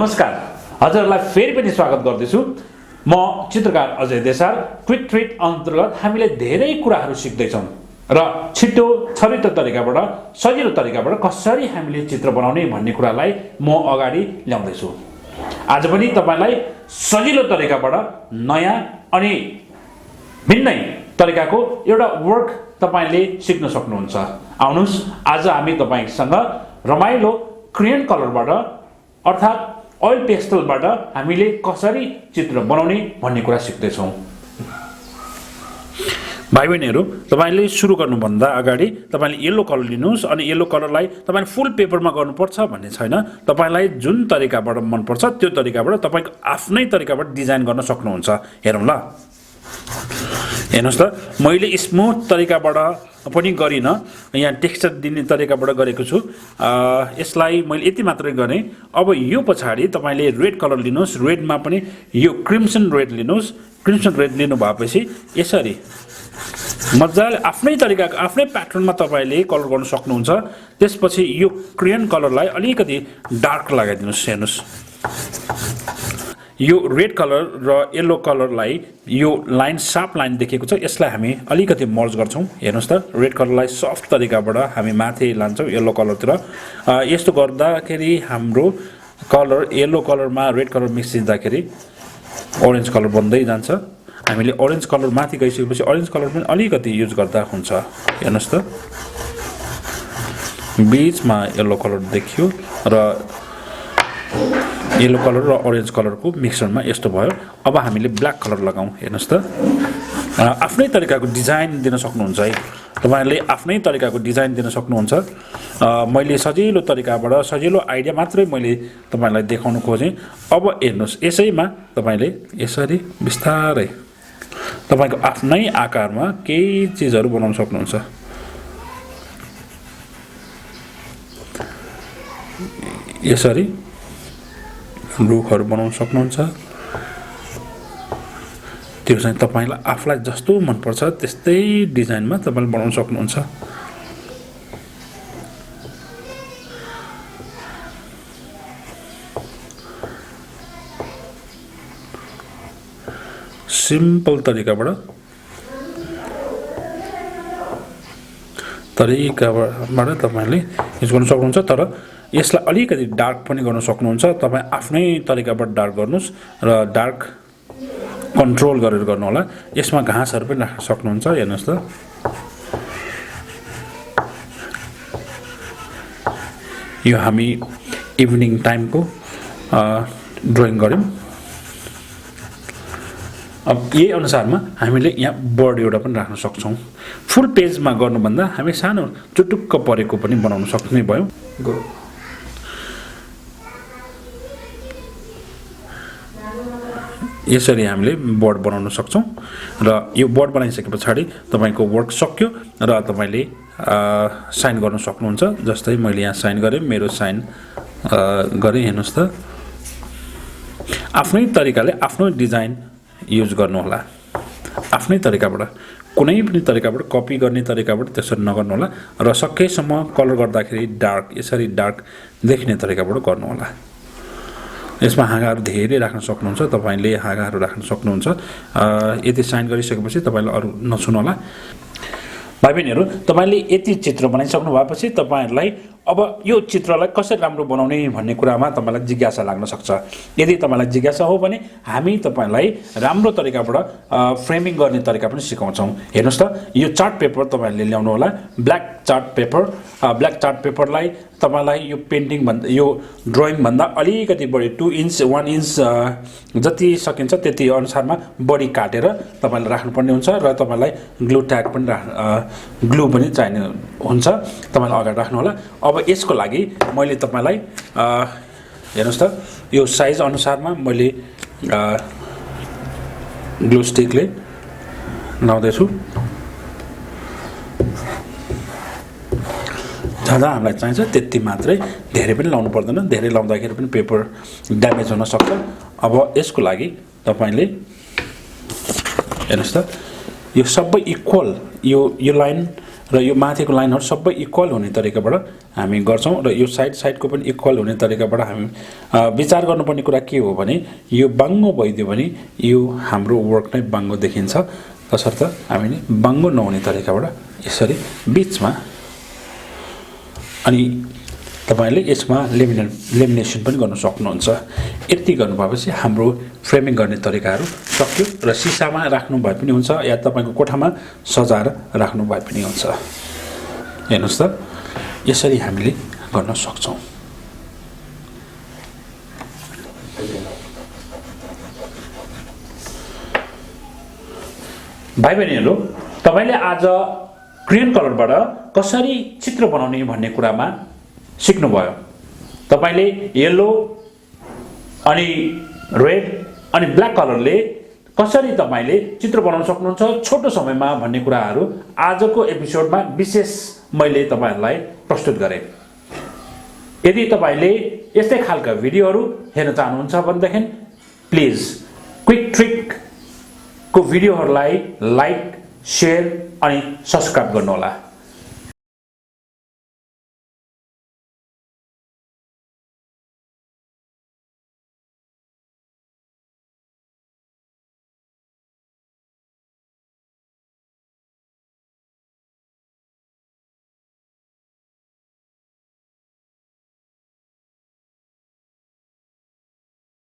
नमस्कार, हजुरलाई फेरि पनि स्वागत गर्दैछु। म चित्रकार अजय देशार। क्विक ट्रिट अन्तर्गत हामीले धेरै कुराहरू सिक्दैछौँ र छिटो छरितो तरिकाबाट सजिलो तरिकाबाट कसरी हामीले चित्र बनाउने भन्ने कुरालाई म अगाडि ल्याउँदैछु। आज पनि तपाईलाई सजिलो तरिकाबाट नयाँ अनि भिन्नै तरिकाको एउटा वर्क तपाईले सिक्न सक्नुहुन्छ। आउनुहोस्, आज हामी तपाईसँग रमाइलो क्रेयन कलरबाट अर्थात् ओइल पेस्टलबाट हामीले कसरी चित्र बनाउने भन्ने कुरा सिक्दैछौँ। भाइ बहिनीहरू, तपाईले सुरु गर्नुभन्दा अगाडि तपाईले येलो कलर लिनुहोस् अनि येलो कलरलाई तपाईले फुल पेपरमा गर्नुपर्छ भन्ने छैन। तपाईलाई जुन तरिकाबाट मनपर्छ त्यो तरिकाबाट तपाईको आफ्नै तरिकाबाट डिजाइन गर्न सक्नुहुन्छ। हेरौँ ल, हेर्नुहोस् त, मैले स्मुथ तरिकाबाट पनि गरिन, यहाँ टेक्सचर दिने तरिकाबाट गरेको छु। यसलाई मैले यति मात्रै गरेँ। अब यो पछाडि तपाईले रेड कलर लिनुहोस्, रेडमा पनि यो क्रिम्सन रेड लिनुहोस्। क्रिम्सन रेड लिनु भएपछि यसरी मजाले आफ्नै तरिकाको आफ्नै प्याटर्नमा तपाईले कलर गर्न सक्नुहुन्छ। त्यसपछि यो क्रेयन कलरलाई अलिकति डार्क लगाइदिनुहोस्। हेर्नुहोस्, यो रेड कलर र येलो कलरलाई यो लाइन सार्प लाइन देखेको छ, यसलाई हामी अलिकति मर्ज गर्छौँ। हेर्नुहोस् त, रेड कलरलाई सफ्ट तरिकाबाट हामी माथि लान्छौँ येलो कलरतिर। यस्तो गर्दाखेरि हाम्रो कलर येलो कलरमा रेड कलर मिसिँदाखेरि ओरेन्ज कलर बन्दै जान्छ। हामीले ओरेन्ज कलर माथि गइसकेपछि ओरेन्ज कलर पनि अलिकति युज गर्दा हुन्छ। हेर्नुहोस् त, बीचमा येलो कलर देखियो र येलो कलर र ओरेन्ज कलरको मिक्सरमा यस्तो भयो। अब हामीले ब्ल्याक कलर लगाउँ। हेर्नुहोस् त, आफ्नै तरिकाको डिजाइन दिन सक्नुहुन्छ है। तपाईले आफ्नै तरिकाको डिजाइन दिन सक्नुहुन्छ। मैले सजिलो तरिकाबाट सजिलो आइडिया मात्रै मैले तपाईलाई देखाउन खोजेँ। अब हेर्नुहोस्, यसैमा तपाईले यसरी बिस्तारै तपाईको आफ्नै आकारमा केही चिजहरू बनाउन सक्नुहुन्छ। यसरी रुखहरू बनाउन सक्नुहुन्छ। त्यो चाहिँ तपाईलाई आफूलाई जस्तो मनपर्छ त्यस्तै डिजाइनमा तपाईले बनाउन सक्नुहुन्छ। सिम्पल तरिकाबाट तपाईले युज गर्न सक्नुहुन्छ। तर यसलाई अलिकति डार्क पनि गर्न सक्नुहुन्छ। तपाईँ आफ्नै तरिकाबाट डार्क गर्नुहोस् र डार्क कन्ट्रोल गरेर गर्नु होला। यसमा घाँसहरू पनि राख्न सक्नुहुन्छ। हेर्नुहोस् त, यो हामी इभिनिङ टाइमको ड्रइङ गऱ्यौँ। अब यही अनुसारमा हामीले यहाँ बर्ड एउटा पनि राख्न सक्छौँ। फुल पेजमा गर्नुभन्दा हामी सानो चुटुक्क परेको पनि बनाउन सक्ने भयो। यसरी हामीले बोर्ड बनाउन सक्छौँ र यो बोर्ड बनाइसके पछाडि तपाईको वर्क सक्यो र तपाईले साइन गर्न सक्नुहुन्छ। जस्तै मैले यहाँ साइन गरेँ, मेरो साइन गरेँ। हेर्नुहोस् त, आफ्नै तरिकाले आफ्नो डिजाइन युज गर्नु होला। आफ्नै तरिकाबाट, कुनै पनि तरिकाबाट कपी गर्ने तरिकाबाट त्यसरी नगर्नु होला र सकेसम्म कलर गर्दाखेरि डार्क, यसरी डार्क देखिने तरिकाबाट गर्नु होला। यसमा हाँगाहरू धेरै राख्न सक्नुहुन्छ। तपाईले हाँगाहरू राख्न सक्नुहुन्छ। यति साइन गरिसकेपछि तपाईले अरू नछुनु होला। भाइ बहिनीहरू, तपाईले यति चित्र बनाइसक्नु भएपछि तपाईहरुलाई अब यो चित्रलाई कसरी राम्रो बनाउने भन्ने कुरामा तपाईलाई जिज्ञासा लाग्न सक्छ। यदि तपाईलाई जिज्ञासा हो भने हामी तपाईलाई राम्रो तरिकाबाट फ्रेमिङ गर्ने तरिका पनि सिकाउँछौँ। हेर्नुहोस् त, यो चार्ट पेपर तपाईले ल्याउनु होला, black chart paper. Black chart पेपरलाई तपाईलाई यो पेन्टिङ भन्दा, यो ड्रइङ भन्दा अलिकति बढी 2 इन्च 1 इन्च जति सकिन्छ त्यति अनुसारमा बढी काटेर तपाईले राख्नुपर्ने हुन्छ र तपाईलाई ग्लु ट्याग पनि ग्लु पनि चाहिने हुन्छ। तपाईले अगाडि राख्नु होला। अब यसको लागि मैले तपाईलाई हेर्नुहोस् त, यो साइज अनुसारमा मैले ग्लु स्टिकले लाउँदैछु। जहाँ हामीलाई चाहिन्छ त्यति मात्रै, धेरै पनि लाउनु पर्दैन। धेरै लाउँदाखेरि पनि पेपर ड्यामेज हुन सक्छ। अब यसको लागि तपाईले हेर्नुहोस् त, यो सबै इक्वल, यो लाइन र यो माथिको लाइनहरु सबै इक्वल हुने तरिकाबाट हामी गर्छौं र यो साइडको पनि इक्वल हुने तरिकाबाट हामी विचार गर्नुपर्ने कुरा के हो भने यो बाङ्गो भइदियो भने यो हाम्रो वर्क नै बाङ्गो देखिन्छ तसर्थ हामीले बाङ्गो नहुने तरिकाबाट यसरी बीचमा अनि तपाईले यसमा लेमिनेसन पनि गर्न सक्नुहुन्छ यति गर्नु भएपछि हाम्रो फ्रेमिङ गर्ने तरिकाहरु सक्यो र सिसामा राख्नु भए पनि हुन्छ या तपाईको कोठामा सजाएर राख्नु भए पनि हुन्छ हेर्नुस् त यसरी हामीले गर्न सक्छौं भाइ बहिनीहरु तपाईले आज क्रेयन कलरबाट कसरी चित्र बनाउने भन्ने कुरामा सिक्नु भयो तपाईले येलो अनि रेड अनि ब्ल्याक कलरले कसरी तपाईले चित्र बनाउन सक्नुहुन्छ छोटो समयमा भन्ने कुराहरु आजको एपिसोडमा विशेष मैले तपाईहरुलाई प्रस्तुत गरे यदि तपाईले यस्तै खालका भिडियोहरु हेर्न चाहनुहुन्छ भनेदेखि प्लिज क्विक ट्रिक को भिडियोहरुलाई लाइक शेयर अनि सब्स्क्राइब गर्नुहोला